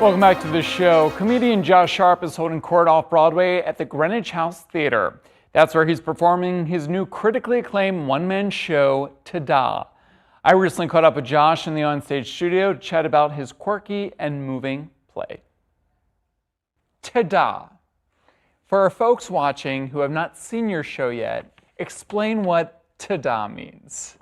Welcome back to the show. Comedian Josh Sharp is holding court off-Broadway at the Greenwich House Theatre. That's where he's performing his new critically acclaimed one-man show, Ta-Da. I recently caught up with Josh in the onstage studio to chat about his quirky and moving play. Ta-Da. For our folks watching who have not seen your show yet, explain what Ta-Da means.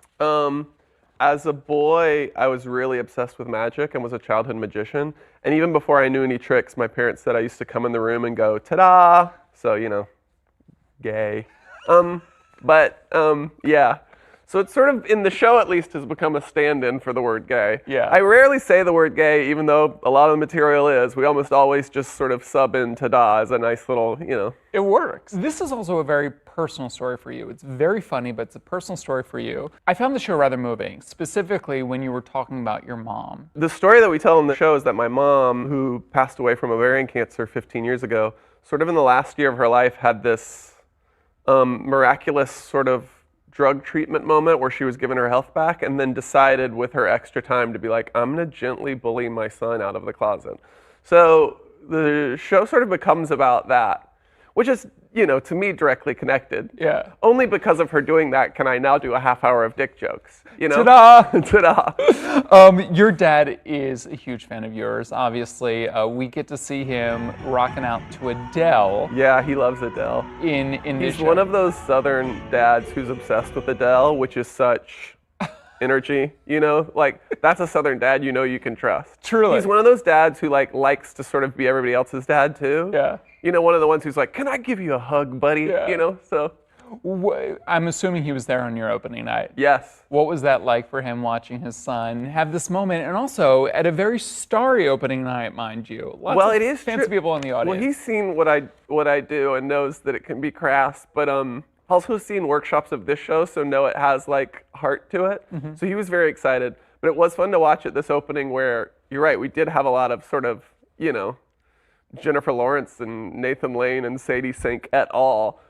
As a boy, I was really obsessed with magic and was a childhood magician. And even before I knew any tricks, my parents said I used to come in the room and go, ta-da! So, you know, gay. Yeah. So it's sort of, in the show at least, has become a stand-in for the word gay. Yeah. I rarely say the word gay, even though a lot of the material is. We almost always just sort of sub in ta-da as a nice little, you know. It works. This is also a very personal story for you. It's very funny, but it's a personal story for you. I found the show rather moving, specifically when you were talking about your mom. The story that we tell in the show is that my mom, who passed away from ovarian cancer 15 years ago, sort of in the last year of her life had this miraculous sort of drug treatment moment where she was given her health back and then decided with her extra time to be like, I'm gonna gently bully my son out of the closet. So the show sort of becomes about that, which is, you know, to me directly connected. Yeah. Only because of her doing that can I now do a half hour of dick jokes, you know? Ta-da! Ta-da! Your dad is a huge fan of yours, obviously. We get to see him rocking out to Adele. Yeah, he loves Adele. In this He's show. one of those Southern dads who's obsessed with Adele, which is such energy, you know? Like, that's a Southern dad you know you can trust. Truly. He's one of those dads who, like, likes to sort of be everybody else's dad, too. Yeah. You know, one of the ones who's like, can I give you a hug, buddy? Yeah. You know, so. I'm assuming he was there on your opening night. Yes. What was that like for him watching his son have this moment, and also at a very starry opening night, mind you? Lots of fancy people in the audience. Well, he's seen what I do and knows that it can be crass, but also seen workshops of this show, so know it has like heart to it. Mm-hmm. So he was very excited. But it was fun to watch at this opening where, you're right, we did have a lot of sort of, you know, Jennifer Lawrence and Nathan Lane and Sadie Sink et al.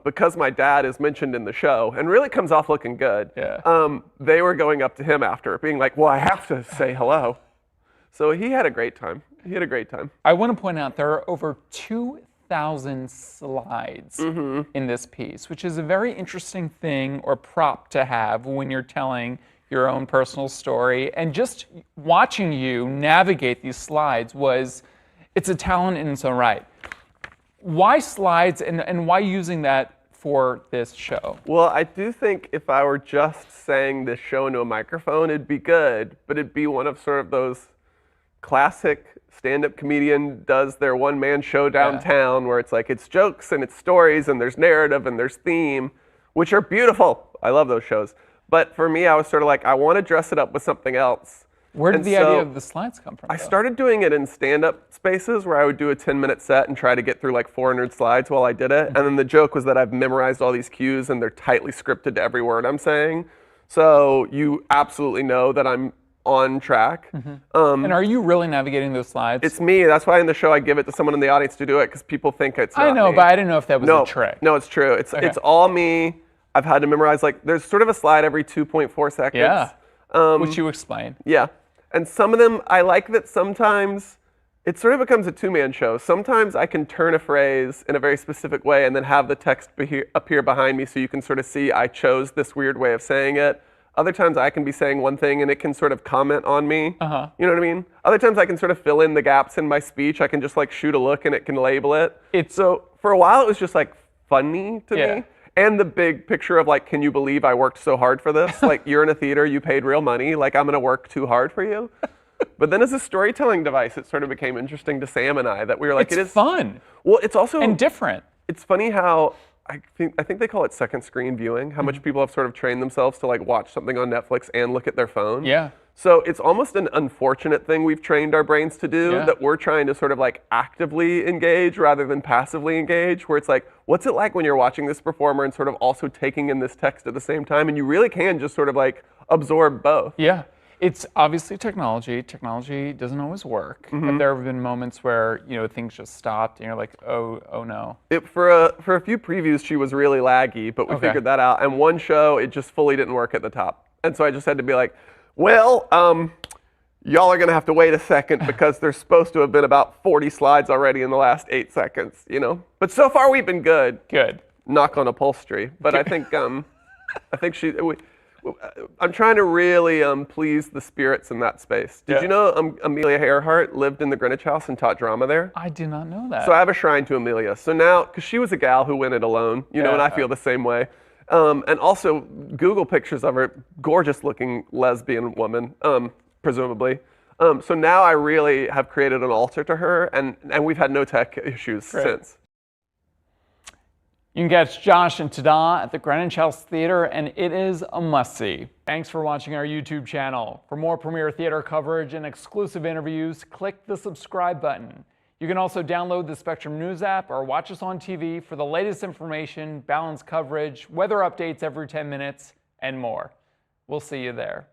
Because my dad is mentioned in the show and really comes off looking good. Yeah. They were going up to him after, being like, well, I have to say hello. So he had a great time. I want to point out there are over 2,000 slides in this piece, which is a very interesting thing or prop to have when you're telling your own personal story. And just watching you navigate these slides it's a talent in its own right. Why slides and why using that for this show? Well, I do think if I were just saying this show into a microphone, it'd be good, but it'd be one of sort of those classic stand-up comedian does their one-man show downtown where it's like it's jokes and it's stories and there's narrative and there's theme, which are beautiful. I love those shows. But for me, I was sort of like, I want to dress it up with something else. Where did the idea of the slides come from? I started doing it in stand-up spaces where I would do a 10-minute set and try to get through like 400 slides while I did it. And then the joke was that I've memorized all these cues and they're tightly scripted to every word I'm saying. So you absolutely know that I'm on track. And are you really navigating those slides? It's me. That's why in the show I give it to someone in the audience to do it because people think it's not I know, me. but I didn't know if that was a trick. No, it's true. It's all me. I've had to memorize, like, there's sort of a slide every 2.4 seconds. Yeah, which you explained. Yeah. And some of them, I like that sometimes it sort of becomes a two-man show. Sometimes I can turn a phrase in a very specific way and then have the text appear behind me so you can sort of see I chose this weird way of saying it. Other times I can be saying one thing and it can sort of comment on me. You know what I mean? Other times I can sort of fill in the gaps in my speech. I can just like shoot a look and it can label it. So for a while it was just like funny to me. And the big picture of like, can you believe I worked so hard for this? Like, you're in a theater, you paid real money, like I'm gonna work too hard for you. But then as a storytelling device, it sort of became interesting to Sam and I that we were like, it's fun. Well, it's also and different. It's funny how I think they call it second screen viewing, how much people have sort of trained themselves to like watch something on Netflix and look at their phone. Yeah. So it's almost an unfortunate thing we've trained our brains to do that we're trying to sort of like actively engage rather than passively engage, where it's like, what's it like when you're watching this performer and sort of also taking in this text at the same time? And you really can just sort of like absorb both. Yeah. It's obviously technology. Technology doesn't always work. But there have been moments where, you know, things just stopped and you're like, oh no. For a few previews, she was really laggy, but we figured that out. And one show, it just fully didn't work at the top. And so I just had to be like, well, y'all are going to have to wait a second because there's supposed to have been about 40 slides already in the last 8 seconds, you know? But so far we've been good. Good. Knock on upholstery. But I think I'm trying to really please the spirits in that space. Did you know Amelia Earhart lived in the Greenwich House and taught drama there? I did not know that. So I have a shrine to Amelia. So now, because she was a gal who went it alone, you know, and I feel the same way. And also, Google pictures of her, gorgeous-looking lesbian woman, presumably. So now I really have created an altar to her, and we've had no tech issues since. You can catch Josh and Tada at the Greenwich House Theatre, and it is a must-see. Thanks for watching our YouTube channel. For more premiere theater coverage and exclusive interviews, click the subscribe button. You can also download the Spectrum News app or watch us on TV for the latest information, balanced coverage, weather updates every 10 minutes, and more. We'll see you there.